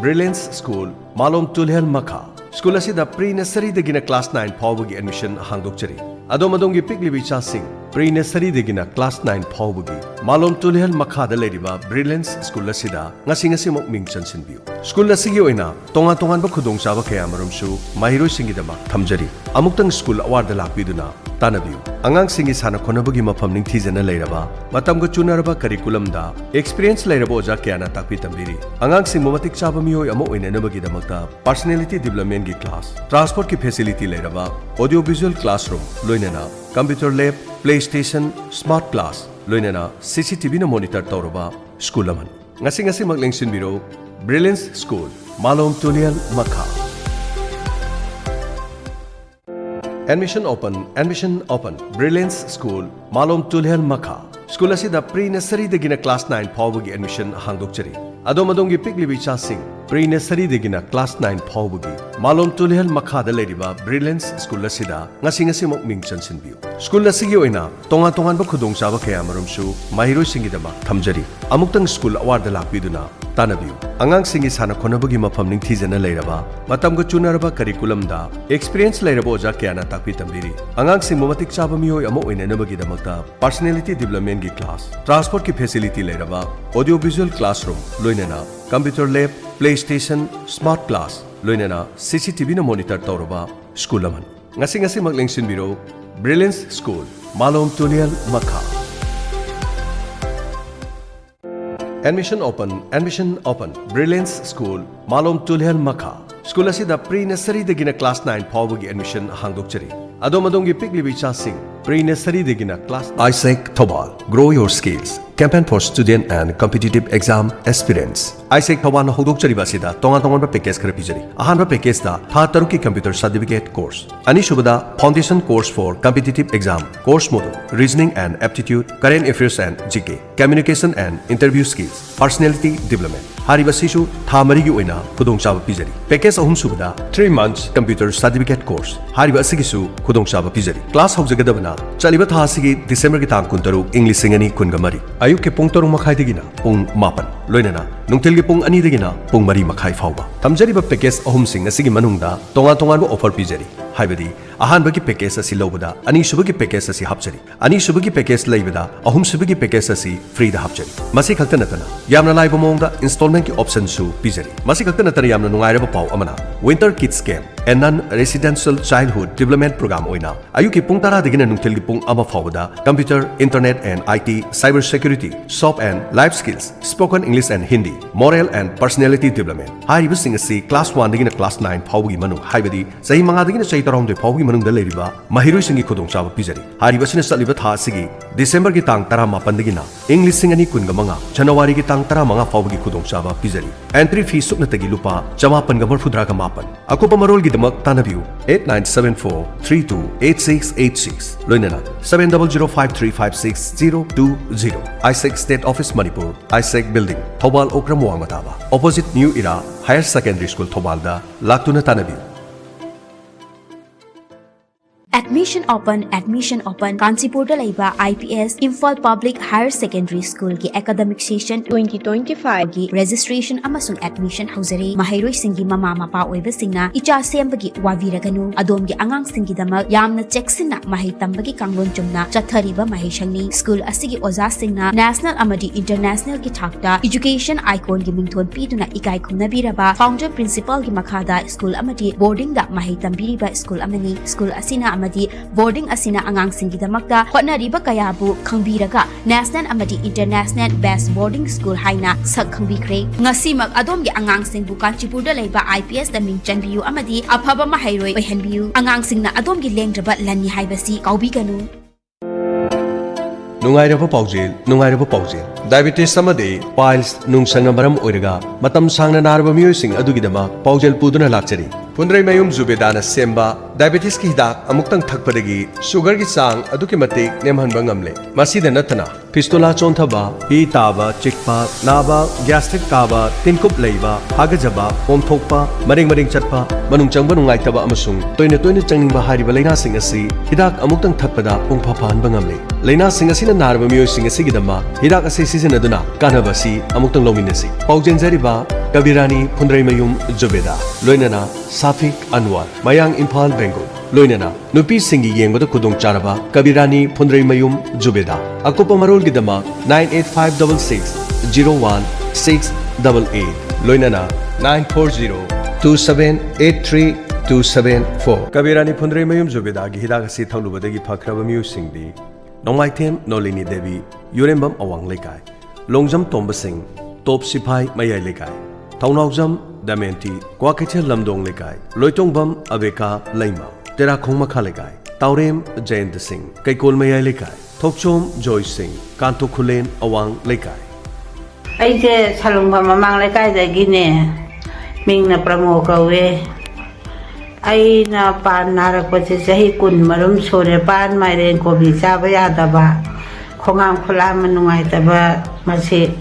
Brilliance School, Malom Tulhel Makha. School asida pre-nursery dagina class 9 phawagi admission hangdokchari. Adomadongi piglibi cha sing pre-nursery dagina class 9 phawagi Malom Tulhel Makha da leriba Brilliance School asida ngasi mok ming chansinbiu. School asigi oina tongan ba khudong chaba kaya marumsu mahiroi singi dama thamjari. Amuktang school award da lakpiduna tanabiu. Angang singi sana khonabagi mafam ning thijana leiraba matamga chunaraba curriculum da experience leiraba oja kyana takpi tambiri. Angang sing momatik chaba miyoi amo oinanabagi damakta personality development gi class, transport ki facility leiraba audio visual classroom loinana computer lab, PlayStation, smart class loinana CCTV na monitor tawraba school aman. Ngasi maglengsin biro Brilliance School, Malom Tulhel Makha. Admission open. Brilliance School, Malom Tulhel Makha. School asida pre-nursery dagina class 9 phawagi admission hangdokchari. Adomadongi piglibi cha sing pre-nursery dagina class 9 phawagi Malom Tulhel Makha da leriba Brilliance School asida ngasi mok ming chansinbiu. School asigi oina tongan ba khudong chaba kaya marumsu mahiroi singi dama thamjari. Amuktang school award da lakpiduna tanabiu. Angang singi sana khonabagi mafam ning thijana leiraba matamga chunaraba curriculum da experience leiraba oja kyana takpi tambiri. Angang sing momatik chaba miyoi amo oinanabagi damakta personality development gi class, transport ki facility leiraba audio visual classroom loinana computer lab, PlayStation, smart class loinana CCTV na monitor tawraba school aman. Ngasi maglengsin biro Brilliance School, Malom Tulhel Makha. Admission open. Brilliance School, Malom Tulhel Makha. School asida pre-nursery dagina class 9 phawagi admission hangdokchari. Adomadongi piglibi cha sing pre-nursery dagina class Isaac Thobal. Grow your skills. Campaign for student and competitive exam aspirants. Isaac Thobal na hudokchari basida tongan ba package khara pijari. Ahanba package da tha taruki computer certificate course. Ani shubada foundation course for competitive exam, course module, reasoning and aptitude, current affairs and GK, communication and interview skills, personality development, ꯍꯥꯏꯔꯤꯕ ꯑꯁꯤꯁꯨ ꯊꯥ 4ꯒꯤ ꯑꯣꯏꯅ ꯈꯨꯗꯣꯡꯆꯥꯕ ꯄꯤꯖꯔꯤ package 3 ꯁꯨꯕꯗ 3 months computer certificate course ꯍꯥꯏꯔꯤꯕ ꯑꯁꯤꯒꯤꯁꯨ ꯈꯨꯗꯣꯡꯆꯥꯕ ꯄꯤꯖꯔꯤ class ꯍꯧꯖꯒꯗꯕꯅ ꯆꯠꯂꯤꯕ ꯊꯥ ꯑꯁꯤꯒꯤ ꯗꯤꯁꯦꯝꯕꯔꯒꯤ ꯇꯥꯡ 13 ꯏꯪ 2023 ꯑꯌꯨꯛꯀꯤ ꯄꯨꯡ 7:30ꯗꯒꯤꯅ ꯄꯨꯡ 9 ꯂꯣꯏꯅꯅ ꯅꯨꯡꯊꯤꯜꯒꯤ ꯄꯨꯡ 2ꯗꯒꯤꯅ ꯄꯨꯡ 4:30 ꯐꯥꯎꯕ ꯊꯝꯖꯔꯤꯕ ꯄꯦꯀꯦꯖ 3 ꯑꯁꯤꯒꯤ ꯃꯅꯨꯡꯗ ꯇꯣꯉꯥꯟ-ꯇꯣꯉꯥꯟꯕ ꯑꯣꯐꯔ ꯄꯤꯖꯔꯤ ꯍꯥꯏꯕꯗꯤ ꯑꯍꯥꯟꯕꯒꯤ ꯄꯦꯀꯦꯖ ꯑꯁꯤ ꯂꯧꯕꯗ ꯑꯅꯤꯁꯨꯕꯒꯤ ꯄꯦꯀꯦꯖ ꯑꯁꯤ ꯍꯥꯞꯆꯔꯤ ꯑꯅꯤꯁꯨꯕꯒꯤ ꯄꯦꯀꯦꯖ ꯂꯩꯕꯗ ꯑꯍꯨꯝꯁꯨꯕꯒꯤ ꯄꯦꯀꯦꯖ ꯑꯁꯤ ꯐ꯭रीꯗ ꯍꯥꯞꯆꯔꯤ ꯃꯁꯤ ꯈꯛꯇ ꯅꯠꯇꯅ ꯌꯥꯝꯅ ꯂꯥꯏꯕ ꯃꯑꯣꯡꯗ ꯏꯟꯁꯇꯣꯜꯃꯦꯟꯠꯀꯤ ꯑꯣꯞꯁꯟꯁꯨ ꯄꯤꯖꯔꯤ ꯃꯁꯤ ꯈꯛꯇ ꯅꯠꯇꯅ ꯌꯥꯝꯅ ꯅꯨꯡꯉꯥꯏꯔꯕ ꯄꯥꯎ ꯑꯃꯅ winter kids camp and non-residential childhood development program oina ayuki pung 10 dagina nungthilgi pung 1 fawda computer internet and IT cyber security soft and life skills spoken English and Hindi moral and personality development hariba sing asi class 1 dagina class 9 fawgi manu haibadi sahi 5 dagina sahi 12 fawgi manung da leriba mahiroi singi khudong chaba pijari hariba sina saliba tha sigi December gi tang 18 dagina English sing ani kun gamanga January gi tang 15 fawgi khudong chaba pijari entry fee sukna tagi lupa 950 ga mapan akopa marol Damak Tanabiu 8974328686 Loinana 7005356020 ISEC State Office Manipur ISEC Building Thobal Okramwang Mataba Opposite New Era Higher Secondary School Thobalda Laktuna Tanabiu Admission open Kanchipurda laiba IPS Imphal Public Higher Secondary School ki academic session 2025 ki registration amasung admission hauzari mahairoi singi mama mapa oiba singna icha sembagi waviraganu adomgi angang singi damak yamna checksina mahai tambagi kanglon chumna chathariba mahishangni school asigi oza singna national amadi international ki thakta education icon gi mingthon piduna ikai khumnabiraba founder principal gi makhada school amadi boarding da mahai tambiriba school amani school asina amadi boarding asina angang singi damakta hotnariba kayabu khangbiraga national amadi international best boarding school haina sak khangbikre ngasimak adomgi angang singbu Kanchipurda laiba IPS da ming chanbiyu amadi afaba mahairoi oihanbiyu angang singna adomgi lengraba lani haibasi kaubiganu Nungairaba paujel diabetes samade piles nungsanga maram oiraga matam sangna narba miyosing adugidama paujel puduna lakchari Pundrai mayum zubedana semba diabetes ki hidak amuktang thakpadagi sugar ki sang aduki matik nemhanba ngamle masida natana pistola chonthaba hi taba chikpa naba gastric kaba tinkup leiba hagajaba pomthokpa maring chatpa manung changba nungaitaba amasung toina changningba hariba laina sing asi hidak amuktang thakpada pungpha phanba ngamle laina sing asina narba miyo sing asigidama hidak ase season aduna kanaba si amuktang lominasi paujenjariba Kabirani Pundrai mayum Zubeda Loinana Safik Anwar Mayang Imphal Bengal Loinana Nupi Singi Yengwada Kudong Charaba Kabirani Pundrai mayum Zubeda Akopa Marol Gidama 98566 Loinana 940278324 Kabirani Pundrai mayum Zubeda Gihidaga Si Thalubadagi Phakraba Miyu Singdi Nongmaithem Nolini Devi Yurembam Awang Lekai Longjam Tomba Singh Top Sipai Mayai Lekai Taunaujam Damenti Kwakechel Lamdong Lekai Loitongbam Abeka Laima Terakhong Makha Lekai Taurem Jayant Singh Kaikol Mayai Lekai Thokchom Joy Singh Kanto Khulen Awang Lekai Aije Salungba Mamang Lekai Dagine Mingna Pramo Kawe Aina Pan Narakpache Sahi Kun Marum Sore Pan Mairen Kobi Chaba Yadaba Khongam Khulam Manungai Taba Masi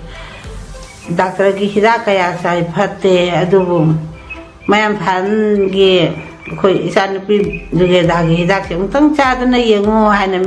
Doctor ki hidak kaya sai phatte adubu mayam phan gi khoi isan pi duge da gi hidak se mutang cha da na yengo haina mi